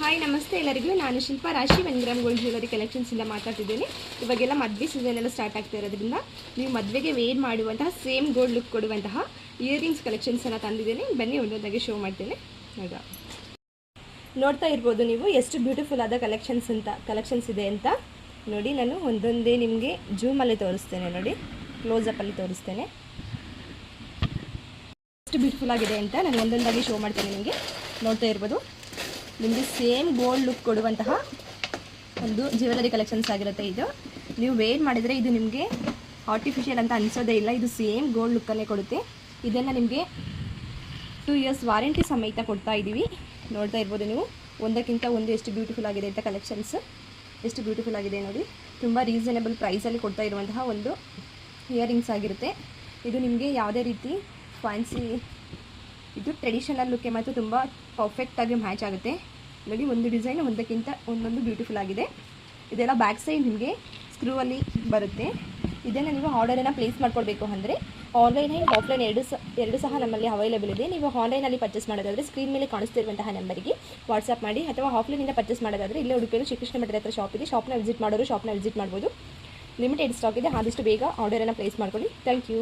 Hi ನಮಸ್ತೆ ಎಲ್ಲರಿಗೂ. ನಾನು ಶಿಲ್ಪಾ ರಾಶಿ 1 ಗ್ರಾಮ್ ಗೋಲ್ಡ್ ಜ್ಯುವೆಲರಿ ಕಲೆಕ್ಷನ್ಸಿಂದ ಮಾತಾಡ್ತಿದ್ದೀನಿ. ಇವಾಗೆಲ್ಲ ಮದುವೆ ಸೀಸನ್ ಎಲ್ಲ ಸ್ಟಾರ್ಟ್ ಆಗ್ತಾ ಇರೋದ್ರಿಂದ ನೀವು ಮದುವೆಗೆ ವೇರ್ ಮಾಡುವಂತಹ ಸೇಮ್ ಗೋಲ್ಡ್ ಲುಕ್ ಕೊಡುವಂತಹ ಇಯರಿಂಗ್ಸ್ ಕಲೆಕ್ಷನ್ಸನ್ನು ತಂದಿದ್ದೀನಿ. ಬನ್ನಿ ಒಂದೊಂದಾಗಿ ಶೋ ಮಾಡ್ತೀನಿ. ನೋಡ್ತಾ ಇರ್ಬೋದು ನೀವು ಎಷ್ಟು ಬ್ಯೂಟಿಫುಲ್ ಆದ ಕಲೆಕ್ಷನ್ಸ್ ಇದೆ ಅಂತ. ನೋಡಿ, ನಾನು ಒಂದೊಂದೇ ನಿಮಗೆ ಜೂಮಲ್ಲಿ ತೋರಿಸ್ತೇನೆ. ನೋಡಿ, ಕ್ಲೋಸಪ್ಪಲ್ಲಿ ತೋರಿಸ್ತೇನೆ ಎಷ್ಟು ಬ್ಯೂಟಿಫುಲ್ ಆಗಿದೆ ಅಂತ. ನಾನು ಒಂದೊಂದಾಗಿ ಶೋ ಮಾಡ್ತೇನೆ ನಿಮಗೆ. ನೋಡ್ತಾ ಇರ್ಬೋದು, ನಿಮಗೆ ಸೇಮ್ ಗೋಲ್ಡ್ ಲುಕ್ ಕೊಡುವಂತಹ ಒಂದು ಜ್ಯುವೆಲರಿ ಕಲೆಕ್ಷನ್ಸ್ ಆಗಿರುತ್ತೆ. ಇದು ನೀವು ವೇರ್ ಮಾಡಿದರೆ ಇದು ನಿಮಗೆ ಆರ್ಟಿಫಿಷಿಯಲ್ ಅಂತ ಅನಿಸೋದೇ ಇಲ್ಲ. ಇದು ಸೇಮ್ ಗೋಲ್ಡ್ ಲುಕ್ಕನ್ನೇ ಕೊಡುತ್ತೆ. ಇದನ್ನು ನಿಮಗೆ 2 ಇಯರ್ಸ್ ವಾರಂಟಿ ಸಮೇತ ಕೊಡ್ತಾ ಇದ್ದೀವಿ. ನೋಡ್ತಾ ಇರ್ಬೋದು ನೀವು, ಒಂದಕ್ಕಿಂತ ಒಂದು ಎಷ್ಟು ಬ್ಯೂಟಿಫುಲ್ ಆಗಿದೆ ಅಂತ. ಕಲೆಕ್ಷನ್ಸ್ ಎಷ್ಟು ಬ್ಯೂಟಿಫುಲ್ ಆಗಿದೆ ನೋಡಿ. ತುಂಬ ರೀಸನೇಬಲ್ ಪ್ರೈಸಲ್ಲಿ ಕೊಡ್ತಾ ಇರುವಂತಹ ಒಂದು ಇಯರಿಂಗ್ಸ್ ಆಗಿರುತ್ತೆ. ಇದು ನಿಮಗೆ ಯಾವುದೇ ರೀತಿ ಫ್ಯಾನ್ಸಿ, ಇದು ಟ್ರೆಡಿಷನಲ್ ಲುಕ್ಕೆ ಮತ್ತು ತುಂಬ ಪರ್ಫೆಕ್ಟಾಗಿ ಮ್ಯಾಚ್ ಆಗುತ್ತೆ. ನೋಡಿ, ಒಂದು ಡಿಸೈನ್ ಒಂದಕ್ಕಿಂತ ಒಂದೊಂದು ಬ್ಯೂಟಿಫುಲ್ ಆಗಿದೆ. ಇದೆಲ್ಲ ಬ್ಯಾಕ್ ಸೈಡ್ ನಿಮಗೆ ಸ್ಕ್ರೂವಲ್ಲಿ ಬರುತ್ತೆ. ಇದನ್ನು ನೀವು ಆರ್ಡರನ್ನು ಪ್ಲೇಸ್ ಮಾಡ್ಕೊಳ್ಬೇಕು ಅಂದರೆ ಆನ್ಲೈನ್ ಆ್ಯಂಡ್ ಆಫ್ಲೈನ್ ಎರಡು ಸಹ ನಮ್ಮಲ್ಲಿ ಅವೈಲೇಬಲ್ ಇದೆ. ನೀವು ಆನ್ಲೈನಲ್ಲಿ ಪರ್ಚೇಸ್ ಮಾಡೋದಾದರೆ ಸ್ಕ್ರೀನ್ ಮೇಲೆ ಕಾಣಿಸ್ತಿರುವಂತಹ ನಂಬರಿಗೆ ವಾಟ್ಸಪ್ ಮಾಡಿ, ಅಥವಾ ಆಫ್ಲೈನಿಂದ ಪರ್ಚೇಸ್ ಮಾಡೋದಾದರೆ ಇಲ್ಲೇ ಉಡುಪಿಯಲ್ಲಿ ಶ್ರೀಕೃಷ್ಣ ಮಠದ ಹತ್ರ ಶಾಪ್ ಇದೆ. ಶಾಪ್ನ ವಿಸಿಟ್ ಮಾಡೋರು ಶಾಪ್ನ ವಿಸಿಟ್ ಮಾಡ್ಬೋದು. ಲಿಮಿಟೆಡ್ ಸ್ಟಾಕ್ ಇದೆ, ಆದಷ್ಟು ಬೇಗ ಆರ್ಡರನ್ನು ಪ್ಲೇಸ್ ಮಾಡ್ಕೊಳ್ಳಿ. Thank you.